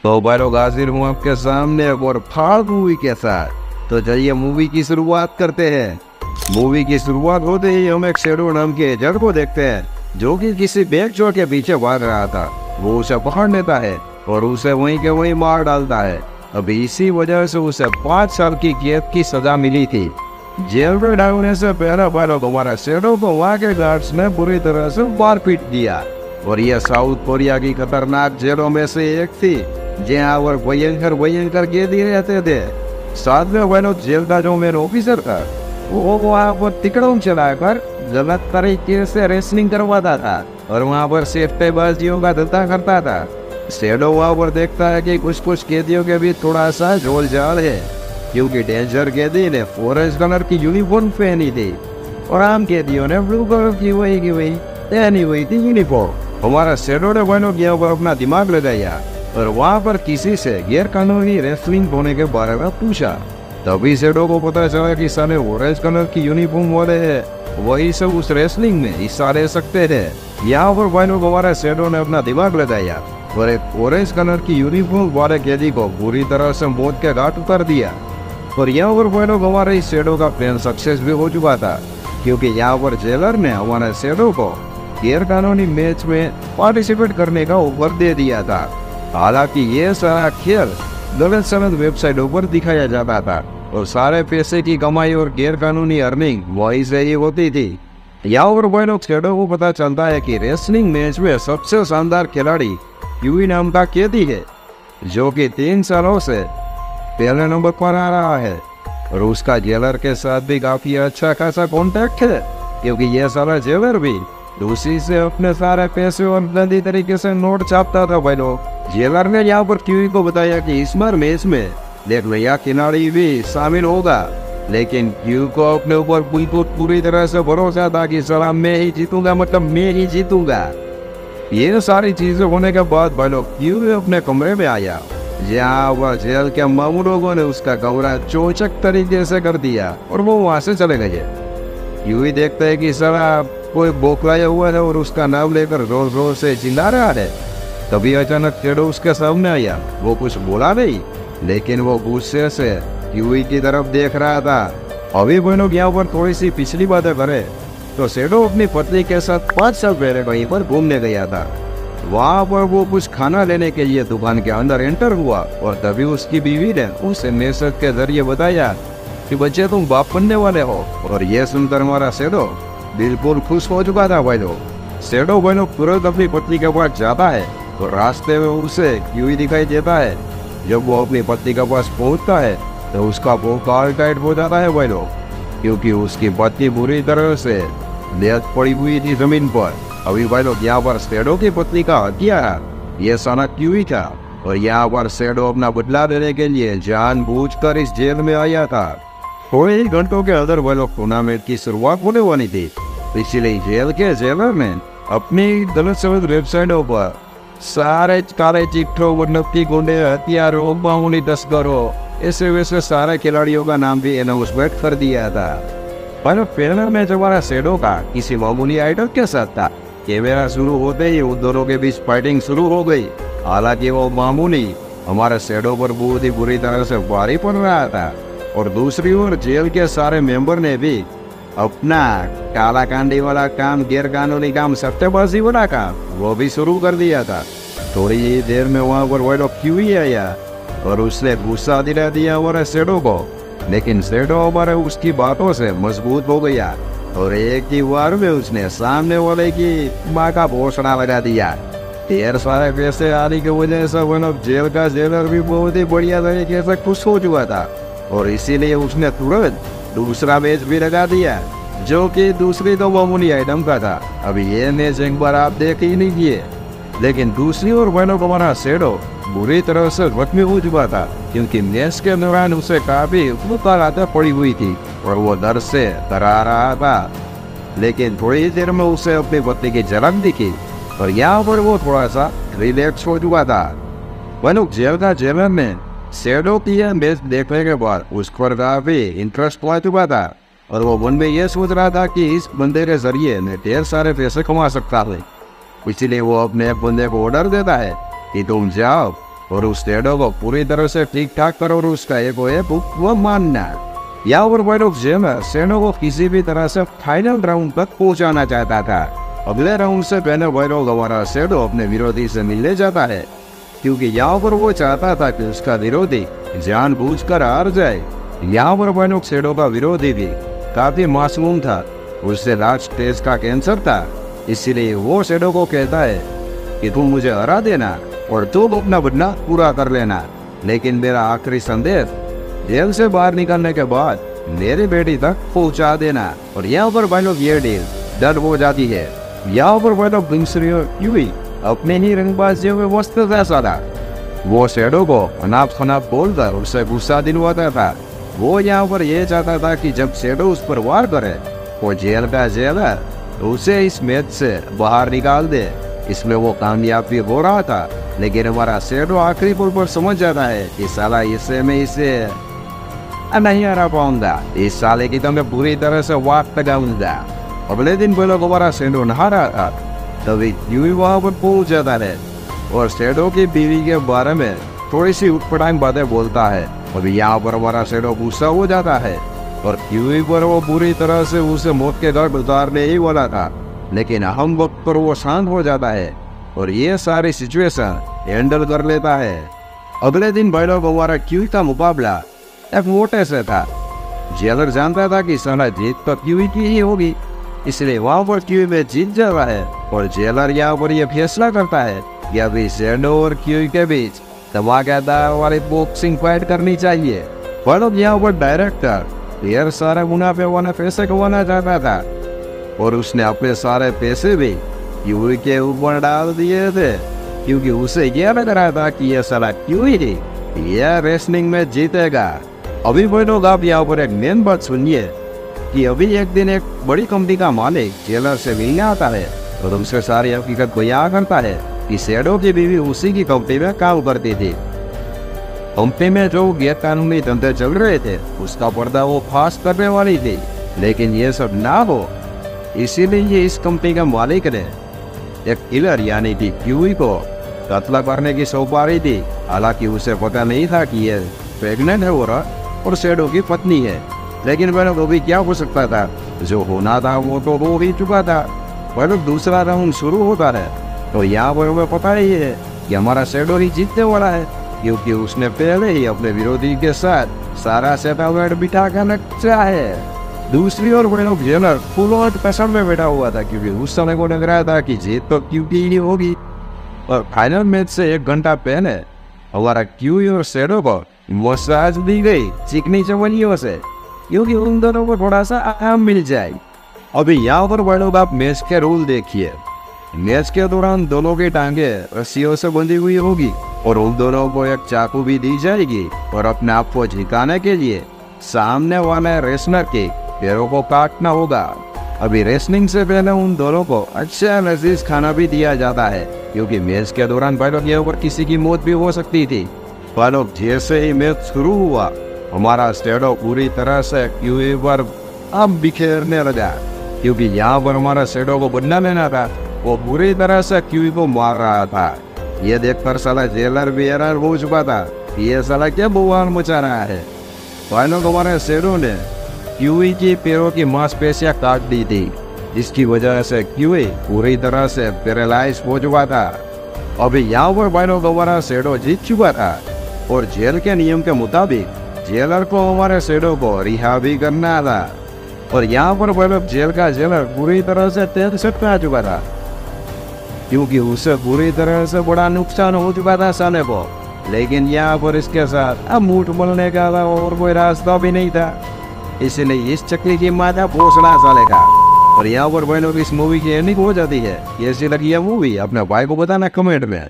तो भाई लोग हाजिर हूँ आपके सामने और फाड़ मूवी के साथ। तो चलिए मूवी की शुरुआत करते हैं। मूवी की शुरुआत होते ही हम एक शेडो नाम के एजेंट को देखते हैं जो कि किसी बैग चोर के पीछे भाग रहा था। वो उसे पकड़ लेता है और उसे वहीं के वहीं मार डालता है। अभी इसी वजह से उसे 5 साल की कैद की सजा मिली थी। जेल में डालने से पहले भाई लोग हमारा शेडो को वहाँ के गार्ड्स ने बुरी तरह से मार पीट दिया और यह साउथ कोरिया की खतरनाक जेलों में से एक थी जहाँ और भयंकर कैदी रहते थे। साथ में वह लोग जेल का जो मेन ऑफिसर था वो वहाँ पर तिकड़ों चलाकर गलत तरीके से रेसलिंग करवाता था और वहाँ पर सट्टेबाजियों का धंधा करता था। शेडो वहाँ पर देखता है कि कुछ कैदियों के भी थोड़ा सा झोल झाल है क्योंकि डेंजर कैदी ने फॉरेस्ट कलर की यूनिफॉर्म पहनी थी और आम कैदियों ने ब्लू कलर की वही पहनी हुई थी यूनिफॉर्म। हमारा शेडो ने वह यहाँ पर अपना दिमाग लगाया और वहाँ पर किसी से गैर कानूनी रेसलिंग होने के बारे में पूछा। तभी शेडो को पता चला कि साले ऑरेंज कलर की यूनिफॉर्म वाले हैं वही सब उस रेसलिंग में हिस्सा ले सकते थे। यहाँ पर भाई लोग हमारा शेडो ने अपना दिमाग लगाया और एक ऑरेंज कलर की यूनिफॉर्म वाले कैदी को बुरी तरह से मौत के घाट उतार दिया। और यहाँ पर भाई लोग हमारे इस शेडो का प्लान सक्सेस भी हो चुका था क्योंकि यहाँ पर जेलर ने हमारे शेडो को गैर कानूनी मैच में पार्टिसिपेट करने का ऑफर दे दिया था। हालांकि ये सारा खेल गलत वेबसाइटों पर दिखाया जाता था और सारे पैसे की कमाई और गैर कानूनी अर्निंग वहीं से ही होती थी। यहाँ पर भाई लोग शेडो को पता चलता है कि रेसलिंग मैच में सबसे शानदार खिलाड़ी यूई नाम का कैदी है जो कि 3 सालों से पहले नंबर पर आ रहा है और उसका जेलर के साथ भी काफी अच्छा खासा कॉन्टैक्ट है क्योंकि यह सारा जेलर भी दूसरी से अपने सारे पैसे और गंदी तरीके से नोट छापता था। भाई लोग जेलर ने यहाँ पर क्यूई को बताया कि इस बार मैच में देख भैया खिलाड़ी भी शामिल होगा, लेकिन क्यू को अपने ऊपर पूरी तरह से भरोसा था कि सलाह मैं ही जीतूंगा, मतलब मैं ही जीतूंगा। ये सारी चीजें होने के बाद भाई लोग क्यू अपने कमरे में आया जहाँ वह जेल के मामू लोगों ने उसका कमरा चौचक तरीके से कर दिया और वो वहाँ से चले गए। क्यू देखता है कि साला कोई बोखलाया हुआ है और उसका नाम लेकर रोज से चिल्ला रहा है। तभी अचानक शेडो उसके सामने आया। वो कुछ बोला नहीं लेकिन वो गुस्से से क्यूई की तरफ देख रहा था। अभी बहनों यहाँ पर थोड़ी सी पिछली बातें करें तो शेडो अपनी पत्नी के साथ 5 साल पहले कहीं पर घूमने गया था। वहाँ पर वो कुछ खाना लेने के लिए दुकान के अंदर एंटर हुआ और तभी उसकी बीवी ने उसे मैसेज के जरिए बताया कि बच्चे तुम बाप बनने वाले हो। और ये सुनकर हमारा शेडो बिल्कुल खुश हो चुका था। भाई लोग शेडो भाई लोग तुरंत अपनी पत्नी के पास जाता है तो रास्ते में उसे क्यूई दिखाई देता है। जब वो अपनी पत्नी के पास पहुंचता है तो उसका वो काल टाइट हो जाता है भाई लोग क्योंकि उसकी पत्नी बुरी तरह से लेट पड़ी हुई थी जमीन पर। अभी भाई लोग यहाँ पर शेडो की पत्नी का हत्या ये साला क्यूई था और यहाँ पर शेडो अपना बदला लेने के लिए जानबूझकर इस जेल में आया था। थोड़े ही घंटों के अंदर वह लोग टूर्नामेंट की शुरुआत होने वाली थी। इसलिए जेल के जेलर ने अपनी गलत वेबसाइटों पर सारे काले चिट्ठों मतलब की गुंडे हथियारों मामूली तस्करों ऐसे वैसे सारे खिलाड़ियों का नाम भी अनाउंसमेंट कर दिया था। पर पहला मैच हमारा शेडो का किसी मामूली आइडल के साथ था। कैमरा शुरू होते ही उन दोनों के बीच फाइटिंग शुरू हो गई। हालांकि वो मामूली हमारे शेडो पर बहुत ही बुरी तरह से भारी पड़ रहा था और दूसरी ओर जेल के सारे मेंबर ने भी अपना काला कांडी वाला काम, गैर कानूनी काम, सट्टेबाजी वाला काम वो भी शुरू कर दिया था। थोड़ी ही देर में वहाँ पर वो लोग क्यूई आया और उसने गुस्सा दिला दिया हमारे शेडो को, लेकिन शेडो हमारे उसकी बातों से मजबूत हो गया और एक ही बार में उसने सामने वाले की माँ का घोषणा लगा दिया। ढेर सारे पैसे आने की वजह से वो लोग जेल का जेलर भी बहुत ही बढ़िया तरीके से खुश हो चुका था और इसीलिए उसने तुरंत दूसरा मैच भी लगा दिया जो कि दूसरी तो मामूली आइटम का था। अभी ये मैच एक बार आप देख ही नहीं किए, लेकिन दूसरी ओर बहनों को हमारा शेडो बुरी तरह से जख्मी हो चुका था क्योंकि मैच के दौरान उसे काफी मुतालात पड़ी हुई थी और वो दर्द से डरा रहा था। लेकिन थोड़ी देर में उसे अपनी पत्नी की झलक दिखी और यहाँ पर वो थोड़ा सा रिलैक्स हो चुका था। वह जेल का जेलर ने शेडो की यह मैच देखने के बाद उस पर काफी इंटरेस्ट पा चुका था और वो मन में यह सोच रहा था कि इस बंदे के जरिए मैं ढेर सारे पैसे कमा सकता है। इसलिए वो अपने एक बंदे को ऑर्डर देता है कि तुम जाओ और उस शेडो को पूरी तरह से ठीक ठाक करो और उसका एक वो मानना। यहाँ पर भाई लोग जेलर शेडो को किसी भी तरह से फाइनल राउंड तक पहुंचाना चाहता था। अगले राउंड से पहले भाई लोग हमारा शेडो अपने विरोधी से मिलने जाता है, क्योंकि यहाँ पर वो चाहता था कि उसका विरोधी जानबूझकर हार जाए। यहाँ पर भाई लोग शेडो का विरोधी भी काफी मासूम था, उससे लास्ट स्टेज का कैंसर था, इसीलिए वो शेडो को कहता है कि तुम मुझे हरा देना और तुम अपना बदला पूरा कर लेना, लेकिन मेरा आखिरी संदेश जेल से बाहर निकलने के बाद मेरी बेटी तक पहुंचा देना। और यहाँ पर भाई लोग ये डील डर हो जाती है। यहाँ पर भाई लोग यूवी अपने ही रंगबाजियों में मस्त था। वो शेडो को अनाप खनाप बोलकर उससे गुस्सा दिलवाता था। वो यहाँ पर यह चाहता था कि जब शेडो उस पर वार करे वो जेल का जेलर उसे इस मैच से बाहर निकाल दे। इसमें वो कामयाब भी हो रहा था, लेकिन हमारा शेडो आखिरी पुल पर समझ जाता है कि साला इससे मैं इसे नहीं हरा पाऊंगा, इस साले की तो मैं पूरी तरह से वाट लगाऊंगा। अगले दिन पहले हमारा शेडो नहा रहा था, तभी यूवी वहां पर पहुंच जाता है और शेडो की बीवी के बारे में थोड़ी सी उठपटांग बातें बोलता है। अभी यहाँ पर हमारा शेडो गुस्सा हो जाता है और यूवी पर वो पूरी तरह से उसे मौत के घर उतारने ही वाला था, लेकिन हम वक्त पर वो शांत हो जाता है और ये सारी सिचुएशन हैंडल कर लेता है। अगले दिन भाई लोग हमारा क्यूई का मुकाबला एक मोटे से था। जेलर जानता था कि साला जीत तो क्यूई की ही होगी, इसलिए वहां पर क्यूई में जीत जाता है और जेलर यहाँ पर यह फैसला करता है कि अभी शेडो और क्यूई के बीच धमाकेदार वाली बॉक्सिंग फाइट करनी चाहिए। भाई लोग यहाँ पर डायरेक्टर ढेर सारे मुनाफे वाले पैसे कमाना चाहता था और उसने अपने सारे पैसे भी क्यूई के ऊपर डाल दिए थे, क्योंकि उसे यह लग रहा था कि यह साला क्यूई यह रेसलिंग में जीतेगा। अभी भाई लोग आप यहाँ पर एक मेन बात सुनिए कि अभी एक दिन एक बड़ी कंपनी का मालिक जेलर से मिलने आता है और उनसे सारी हकीकत बयां करता है कि शेडो की बीवी उसी की कंपनी में काम करती थी। कंपनी में जो गैर कानूनी धंधे चल रहे थे उसका पर्दा वो फाश करने वाली थी, लेकिन ये सब ना हो इसीलिए इस कंपनी का मालिक ने एक किलर यानी कि क्यूई को कत्ल करने की सौंपारी थी। हालांकि उसे पता नहीं था कि ये प्रेग्नेंट है और शेडो की पत्नी है, लेकिन वह लोग भी क्या हो सकता था, जो होना था वो तो हो ही चुका था। वह लोग दूसरा राउंड शुरू होता है तो यहाँ पर हमें पता ही है कि हमारा शेडो ही जीतने वाला है, क्योंकि उसने पहले ही अपने विरोधी के साथ सारा सेटलमेंट बिठा कर रखा है। दूसरी ओर वह लोग जेलर फुल ऑन प्रेशर में बैठा हुआ था, क्योंकि उस समय को लग रहा था कि जीत तो क्यूई ही होगी। और फाइनल मैच से 1 घंटा पहले हमारा क्यूई और शेडो को मसाज दी गई चिकनी चवनियों से, क्योंकि उन दोनों को थोड़ा सा आराम मिल जाए। अभी यहाँ पर वह लोग आप मैच के रूल देखिए। मैच के दौरान दोनों की टांगे रस्सियों से बंधी हुई होगी और उन दोनों को एक चाकू भी दी जाएगी और अपने आप को झिकाने के लिए सामने वाले रेसलर के पैरों को काटना होगा। अभी रेसलिंग से पहले उन दोनों को अच्छा लजीज खाना भी दिया जाता है, क्योंकि मैच के दौरान भाई लोग ऊपर किसी की मौत भी हो सकती थी। भाई लोग जैसे ही मैच शुरू हुआ हमारा शेडो पूरी तरह से क्यूई पर अब बिखेरने लगा, क्योंकि यहाँ पर हमारा शेडो को बदला लेना था। वो पूरी तरह से क्यूई को मार रहा था। ये देखकर साला जेलर भी हैरान हो चुका था, ये साला क्या बवाल मचा रहा है। भाई लोग हमारे शेडो ने क्यूई की पैरों की मांसपेशियां काट दी थी, जिसकी वजह से क्यूई पूरी तरह से पैरालाइज हो चुका था। अभी यहाँ पर भाई लोग हमारा शेडो जीत चुका था और जेल के नियम के मुताबिक जेलर को हमारे शेडो को रिहा भी करना था। और यहाँ पर भाई लोग जेल का जेलर पूरी तरह से टेंशन में आ चुका था, क्योंकि उसे पूरी तरह से बड़ा नुकसान हो चुका था साले को। लेकिन यहाँ पर इसके साथ अब मूठ बोलने का और कोई रास्ता भी नहीं था, इसलिए इस चकली की माथा पोसड़ा साले का। और यहाँ पर भाई लोग इस मूवी की एंडिंग हो जाती है। कैसी लगी है मूवी अपने भाई को बताना कमेंट में।